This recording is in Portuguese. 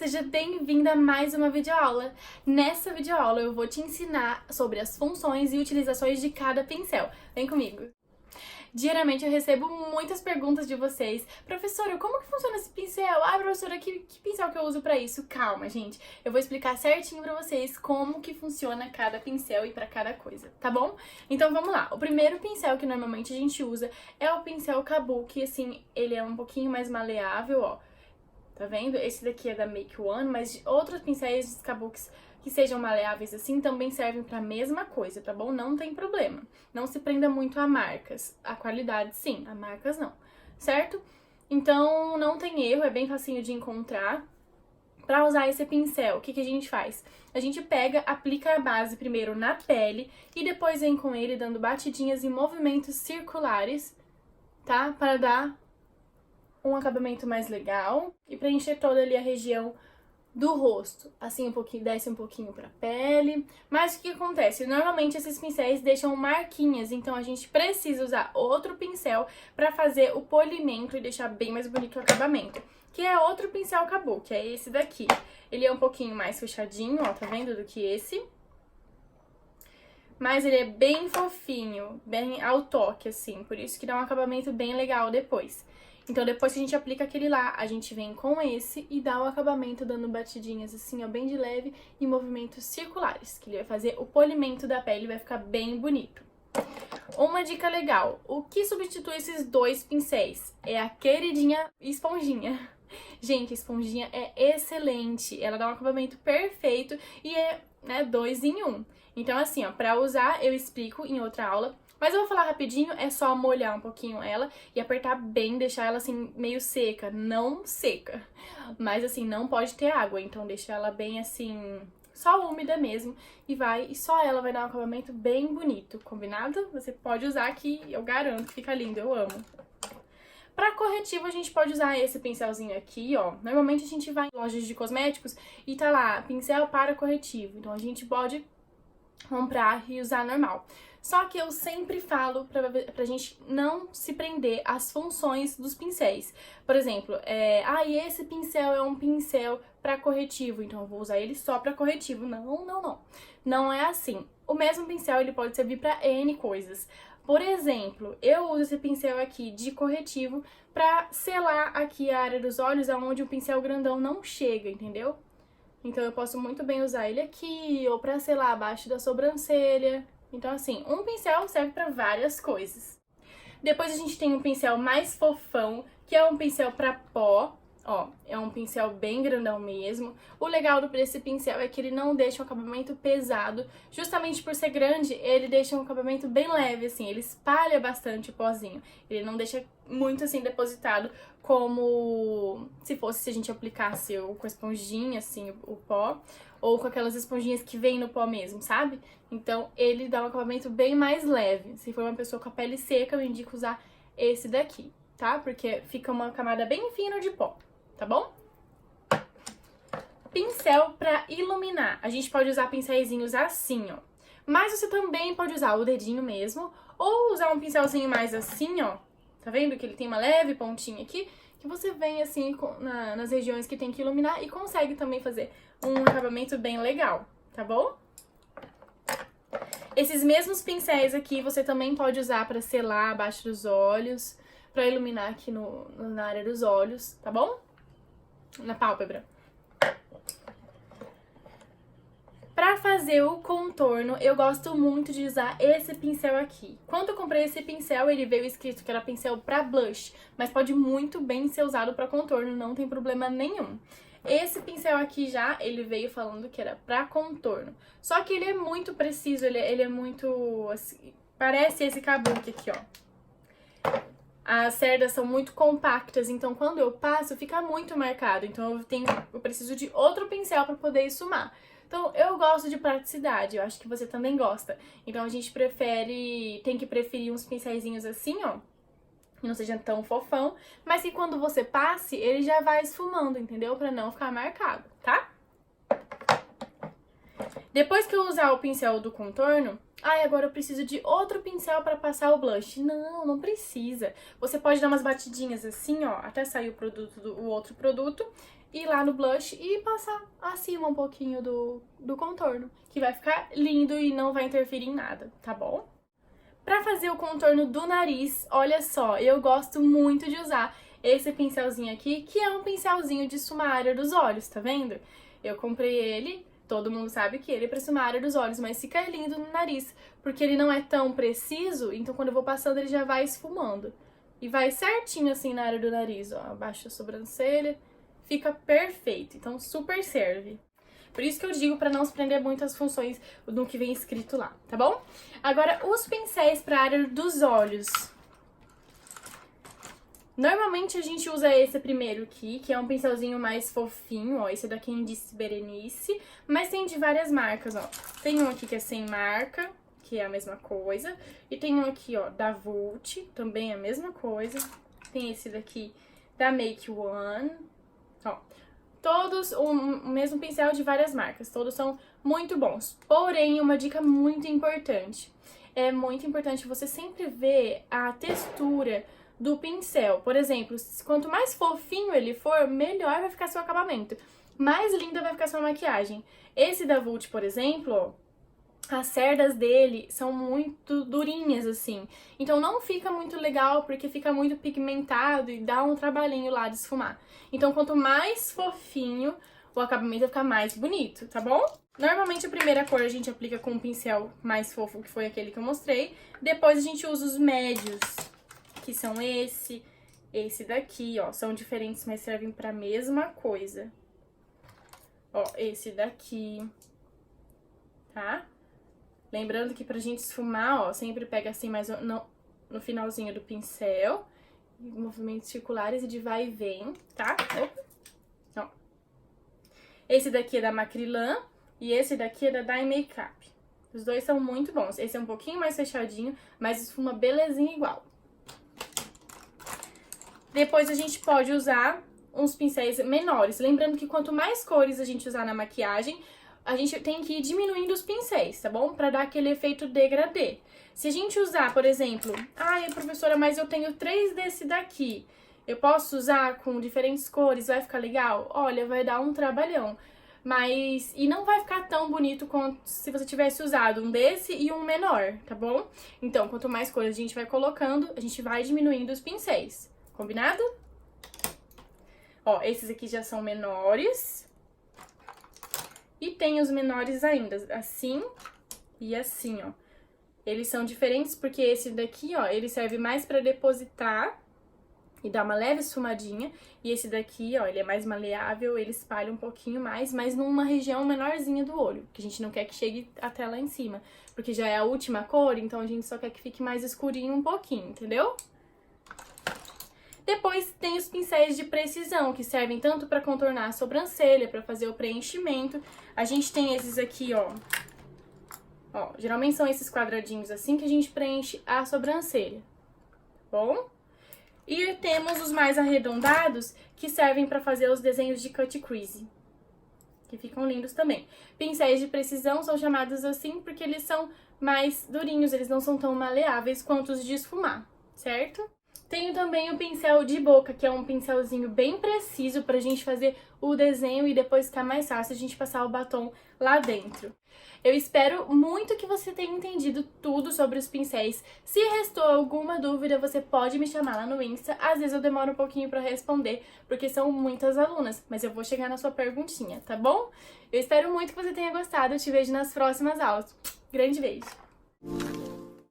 Seja bem-vinda a mais uma videoaula. Nessa videoaula eu vou te ensinar sobre as funções e utilizações de cada pincel. Vem comigo! Diariamente eu recebo muitas perguntas de vocês. Professora, como que funciona esse pincel? Ah, professora, que pincel que eu uso pra isso? Calma, gente. Eu vou explicar certinho pra vocês como que funciona cada pincel e pra cada coisa, tá bom? Então vamos lá. O primeiro pincel que normalmente a gente usa é o pincel Kabuki, assim, ele é um pouquinho mais maleável, ó. Tá vendo? Esse daqui é da Make One, mas outros pincéis de Kabukis que sejam maleáveis assim também servem pra mesma coisa, tá bom? Não tem problema. Não se prenda muito a marcas. A qualidade sim, a marcas não. Certo? Então não tem erro, é bem facinho de encontrar. Pra usar esse pincel, o que a gente faz? A gente pega, aplica a base primeiro na pele e depois vem com ele dando batidinhas em movimentos circulares, tá? Para dar um acabamento mais legal e preencher toda ali a região do rosto. Assim, um pouquinho, desce um pouquinho pra pele. Mas o que acontece? Normalmente esses pincéis deixam marquinhas, então a gente precisa usar outro pincel pra fazer o polimento e deixar bem mais bonito o acabamento. Que é outro pincel Kabuki, é esse daqui. Ele é um pouquinho mais fechadinho, ó, tá vendo? Do que esse. Mas ele é bem fofinho, bem ao toque, assim. Por isso que dá um acabamento bem legal depois. Então, depois que a gente aplica aquele lá, a gente vem com esse e dá o acabamento dando batidinhas assim, ó, bem de leve e movimentos circulares, que ele vai fazer o polimento da pele e vai ficar bem bonito. Uma dica legal, o que substitui esses dois pincéis é a queridinha esponjinha. Gente, a esponjinha é excelente, ela dá um acabamento perfeito e é, né, 2 em 1. Então, assim, ó, pra usar eu explico em outra aula. Mas eu vou falar rapidinho, é só molhar um pouquinho ela e apertar bem, deixar ela assim meio seca, não seca, mas assim, não pode ter água, então deixa ela bem assim, só úmida mesmo e só ela vai dar um acabamento bem bonito, combinado? Você pode usar que eu garanto que fica lindo, eu amo. Pra corretivo a gente pode usar esse pincelzinho aqui, ó, normalmente a gente vai em lojas de cosméticos e tá lá, pincel para corretivo, então a gente pode comprar e usar normal. Só que eu sempre falo pra gente não se prender às funções dos pincéis. Por exemplo, esse pincel é um pincel pra corretivo, então eu vou usar ele só pra corretivo. Não, não, não. Não é assim. O mesmo pincel, ele pode servir pra N coisas. Por exemplo, eu uso esse pincel aqui de corretivo pra selar aqui a área dos olhos, aonde o pincel grandão não chega, entendeu? Então eu posso muito bem usar ele aqui, ou pra selar abaixo da sobrancelha. Então assim, um pincel serve pra várias coisas. Depois a gente tem um pincel mais fofão, que é um pincel pra pó. Ó, é um pincel bem grandão mesmo. O legal desse pincel é que ele não deixa um acabamento pesado. Justamente por ser grande, ele deixa um acabamento bem leve, assim. Ele espalha bastante o pozinho. Ele não deixa muito, assim, depositado como se a gente aplicasse com a esponjinha, assim, o pó. Ou com aquelas esponjinhas que vem no pó mesmo, sabe? Então, ele dá um acabamento bem mais leve. Se for uma pessoa com a pele seca, eu indico usar esse daqui, tá? Porque fica uma camada bem fina de pó. Tá bom? Pincel pra iluminar. A gente pode usar pincéizinhos assim, ó. Mas você também pode usar o dedinho mesmo, ou usar um pincelzinho mais assim, ó. Tá vendo que ele tem uma leve pontinha aqui? Que você vem assim nas regiões que tem que iluminar e consegue também fazer um acabamento bem legal, tá bom? Esses mesmos pincéis aqui você também pode usar pra selar abaixo dos olhos, pra iluminar aqui na área dos olhos, tá bom? Na pálpebra. Pra fazer o contorno, eu gosto muito de usar esse pincel aqui. Quando eu comprei esse pincel, ele veio escrito que era pincel pra blush, mas pode muito bem ser usado pra contorno, não tem problema nenhum. Esse pincel aqui já, ele veio falando que era pra contorno. Só que ele é muito preciso, ele é muito, assim, parece esse Kabuki aqui, ó. As cerdas são muito compactas, então quando eu passo fica muito marcado. Então eu preciso de outro pincel para poder esfumar. Então eu gosto de praticidade, eu acho que você também gosta. Então a gente tem que preferir uns pincelzinhos assim, ó, que não seja tão fofão, mas que quando você passe, ele já vai esfumando, entendeu? Para não ficar marcado, tá? Depois que eu usar o pincel do contorno, Ai, agora eu preciso de outro pincel pra passar o blush. Não, não precisa. Você pode dar umas batidinhas assim, ó, até sair o outro produto, ir lá no blush e passar acima um pouquinho do contorno, que vai ficar lindo e não vai interferir em nada, tá bom? Pra fazer o contorno do nariz, olha só, eu gosto muito de usar esse pincelzinho aqui, que é um pincelzinho de esfumar a área dos olhos, tá vendo? Eu comprei ele, todo mundo sabe que ele é pra esfumar a área dos olhos, mas fica lindo no nariz, porque ele não é tão preciso, então quando eu vou passando ele já vai esfumando. E vai certinho assim na área do nariz, ó, abaixo da sobrancelha, fica perfeito, então super serve. Por isso que eu digo pra não se prender muito às funções do que vem escrito lá, tá bom? Agora, os pincéis pra área dos olhos. Normalmente a gente usa esse primeiro aqui, que é um pincelzinho mais fofinho, ó. Esse daqui é Indice Berenice, mas tem de várias marcas, ó. Tem um aqui que é sem marca, que é a mesma coisa. E tem um aqui, ó, da Vult, também é a mesma coisa. Tem esse daqui da Make One, ó. Todos o mesmo pincel de várias marcas, todos são muito bons. Porém, uma dica muito importante. É muito importante você sempre ver a textura do pincel. Por exemplo, quanto mais fofinho ele for, melhor vai ficar seu acabamento. Mais linda vai ficar sua maquiagem. Esse da Vult, por exemplo, ó, as cerdas dele são muito durinhas, assim. Então não fica muito legal, porque fica muito pigmentado e dá um trabalhinho lá de esfumar. Então quanto mais fofinho, o acabamento vai ficar mais bonito, tá bom? Normalmente a primeira cor a gente aplica com um pincel mais fofo, que foi aquele que eu mostrei. Depois a gente usa os médios, que são esse daqui, ó. São diferentes, mas servem pra mesma coisa. Ó, esse daqui, tá? Lembrando que pra gente esfumar, ó, sempre pega assim mais no finalzinho do pincel, movimentos circulares e de vai e vem, tá? Ó. Esse daqui é da Macrylan e esse daqui é da Dye Makeup. Os dois são muito bons. Esse é um pouquinho mais fechadinho, mas esfuma belezinha igual. Depois a gente pode usar uns pincéis menores. Lembrando que quanto mais cores a gente usar na maquiagem, a gente tem que ir diminuindo os pincéis, tá bom? Pra dar aquele efeito degradê. Se a gente usar, por exemplo, ai, professora, mas eu tenho 3 desse daqui, eu posso usar com diferentes cores, vai ficar legal? Olha, vai dar um trabalhão. Mas, e não vai ficar tão bonito quanto se você tivesse usado um desse e um menor, tá bom? Então, quanto mais cores a gente vai colocando, a gente vai diminuindo os pincéis. Combinado? Ó, esses aqui já são menores. E tem os menores ainda, assim e assim, ó. Eles são diferentes porque esse daqui, ó, ele serve mais pra depositar e dar uma leve esfumadinha. E esse daqui, ó, ele é mais maleável, ele espalha um pouquinho mais, mas numa região menorzinha do olho, que a gente não quer que chegue até lá em cima. Porque já é a última cor, então a gente só quer que fique mais escurinho um pouquinho, entendeu? Depois tem os pincéis de precisão, que servem tanto para contornar a sobrancelha, para fazer o preenchimento. A gente tem esses aqui, ó. Ó, geralmente são esses quadradinhos assim que a gente preenche a sobrancelha, bom? E temos os mais arredondados, que servem para fazer os desenhos de cut crease, que ficam lindos também. Pincéis de precisão são chamados assim porque eles são mais durinhos, eles não são tão maleáveis quanto os de esfumar, certo? Tenho também o pincel de boca, que é um pincelzinho bem preciso pra gente fazer o desenho e depois ficar mais fácil a gente passar o batom lá dentro. Eu espero muito que você tenha entendido tudo sobre os pincéis. Se restou alguma dúvida, você pode me chamar lá no Insta. Às vezes eu demoro um pouquinho pra responder, porque são muitas alunas, mas eu vou chegar na sua perguntinha, tá bom? Eu espero muito que você tenha gostado. Eu te vejo nas próximas aulas. Grande beijo!